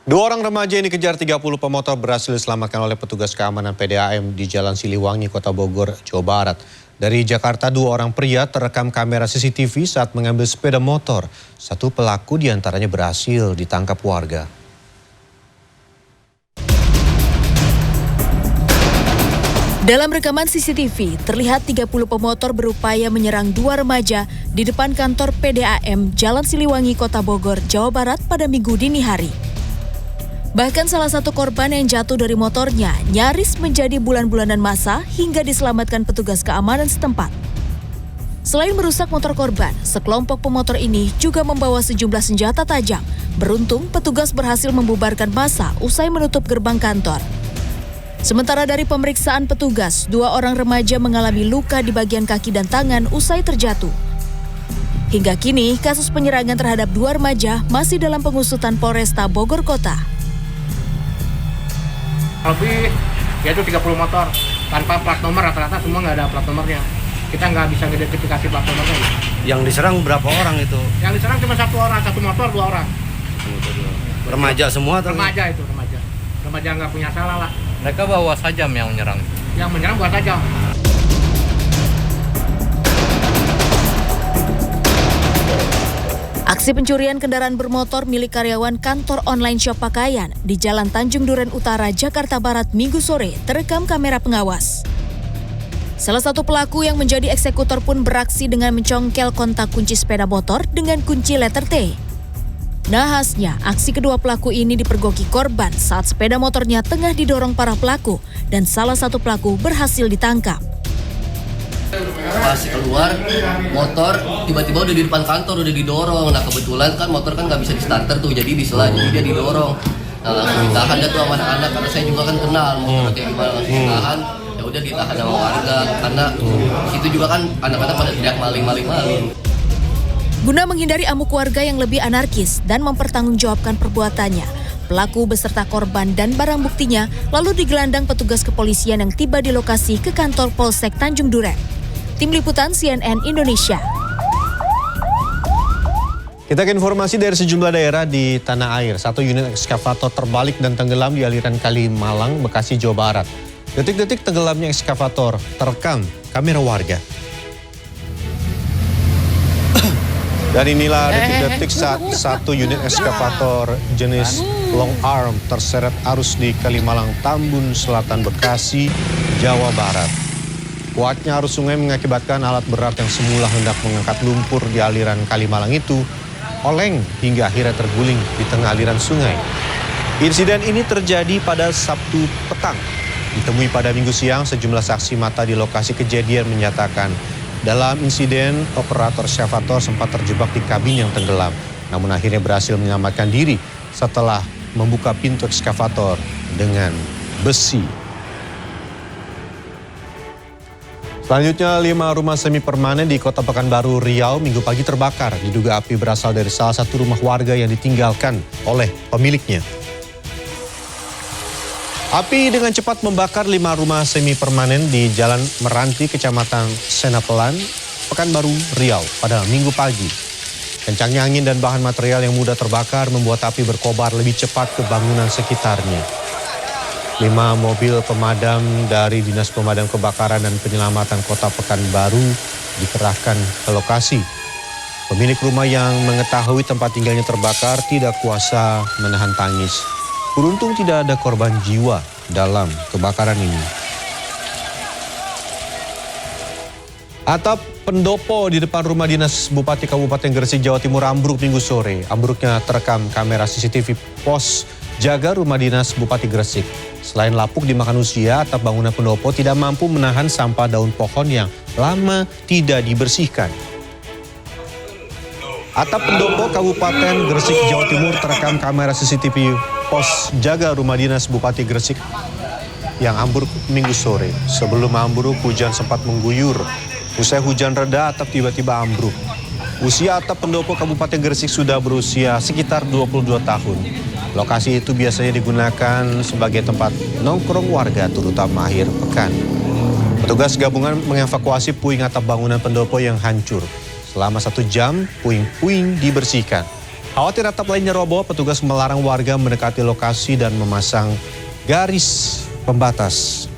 Dua orang remaja yang dikejar 30 pemotor berhasil diselamatkan oleh petugas keamanan PDAM di Jalan Siliwangi, Kota Bogor, Jawa Barat. Dari Jakarta, dua orang pria terekam kamera CCTV saat mengambil sepeda motor. Satu pelaku diantaranya berhasil ditangkap warga. Dalam rekaman CCTV, terlihat 30 pemotor berupaya menyerang dua remaja di depan kantor PDAM Jalan Siliwangi, Kota Bogor, Jawa Barat pada Minggu dini hari. Bahkan salah satu korban yang jatuh dari motornya nyaris menjadi bulan-bulanan masa hingga diselamatkan petugas keamanan setempat. Selain merusak motor korban, sekelompok pemotor ini juga membawa sejumlah senjata tajam. Beruntung, petugas berhasil membubarkan massa usai menutup gerbang kantor. Sementara dari pemeriksaan petugas, dua orang remaja mengalami luka di bagian kaki dan tangan usai terjatuh. Hingga kini, kasus penyerangan terhadap dua remaja masih dalam pengusutan Polresta Bogor Kota. Lebih yaitu 30 motor tanpa plat nomor, rata-rata semua nggak ada plat nomornya. Kita nggak bisa identifikasi plat nomornya. Yang diserang berapa orang itu? Yang diserang cuma satu orang, satu motor, dua orang. Remaja semua atau? Remaja itu, remaja. Remaja nggak punya salah lah. Mereka bawa sajam yang menyerang? Yang menyerang bawa sajam. Aksi pencurian kendaraan bermotor milik karyawan kantor online shop pakaian di Jalan Tanjung Duren Utara, Jakarta Barat Minggu sore terekam kamera pengawas. Salah satu pelaku yang menjadi eksekutor pun beraksi dengan mencongkel kontak kunci sepeda motor dengan kunci letter T. Nahasnya, aksi kedua pelaku ini dipergoki korban saat sepeda motornya tengah didorong para pelaku dan salah satu pelaku berhasil ditangkap. Pas keluar motor tiba-tiba udah di depan kantor, udah didorong. Nah kebetulan kan motor kan nggak bisa di starter tuh, jadi disela, jadi dia didorong. Nah langsung ditahan dah tuh sama anak-anak, karena saya juga kan kenal motor kayak gimana, langsung ditahan. Ya udah ditahan sama warga, karena situ juga kan anak-anak pada teriak maling. Guna menghindari amuk warga yang lebih anarkis dan mempertanggungjawabkan perbuatannya, pelaku beserta korban dan barang buktinya lalu digelandang petugas kepolisian yang tiba di lokasi ke kantor Polsek Tanjung Duren. Tim Liputan CNN Indonesia. Kita ke informasi dari sejumlah daerah di tanah air. Satu unit ekskavator terbalik dan tenggelam di aliran Kali Malang, Bekasi, Jawa Barat. Detik-detik tenggelamnya ekskavator terekam kamera warga. Dan inilah detik-detik saat satu unit ekskavator jenis long arm terseret arus di Kalimalang, Tambun Selatan, Bekasi, Jawa Barat. Kuatnya arus sungai mengakibatkan alat berat yang semula hendak mengangkat lumpur di aliran Kalimalang itu oleng hingga akhirnya terguling di tengah aliran sungai. Insiden ini terjadi pada Sabtu petang. Ditemui pada Minggu siang, sejumlah saksi mata di lokasi kejadian menyatakan dalam insiden, operator ekskavator sempat terjebak di kabin yang tenggelam, namun akhirnya berhasil menyelamatkan diri setelah membuka pintu ekskavator dengan besi. Selanjutnya, 5 rumah semi permanen di Kota Pekanbaru, Riau, Minggu pagi terbakar. Diduga api berasal dari salah satu rumah warga yang ditinggalkan oleh pemiliknya. Api dengan cepat membakar 5 rumah semi permanen di Jalan Meranti, Kecamatan Senapelan, Pekanbaru, Riau pada Minggu pagi. Kencangnya angin dan bahan material yang mudah terbakar membuat api berkobar lebih cepat ke bangunan sekitarnya. 5 mobil pemadam dari Dinas Pemadam Kebakaran dan Penyelamatan Kota Pekanbaru dikerahkan ke lokasi. Pemilik rumah yang mengetahui tempat tinggalnya terbakar tidak kuasa menahan tangis. Beruntung tidak ada korban jiwa dalam kebakaran ini. Atap pendopo di depan rumah dinas Bupati Kabupaten Gresik, Jawa Timur ambruk Minggu sore. Ambruknya terekam kamera CCTV pos jaga rumah dinas Bupati Gresik. Selain lapuk dimakan usia, atap bangunan pendopo tidak mampu menahan sampah daun pohon yang lama tidak dibersihkan. Atap pendopo Kabupaten Gresik, Jawa Timur terekam kamera CCTV pos jaga rumah dinas Bupati Gresik yang ambruk Minggu sore. Sebelum ambruk, hujan sempat mengguyur. Usai hujan reda, atap tiba-tiba ambruk. Usia atap pendopo Kabupaten Gresik sudah berusia sekitar 22 tahun. Lokasi itu biasanya digunakan sebagai tempat nongkrong warga, terutama akhir pekan. Petugas gabungan mengevakuasi puing atap bangunan pendopo yang hancur. Selama 1 jam, puing-puing dibersihkan. Khawatir atap lainnya roboh, petugas melarang warga mendekati lokasi dan memasang garis pembatas.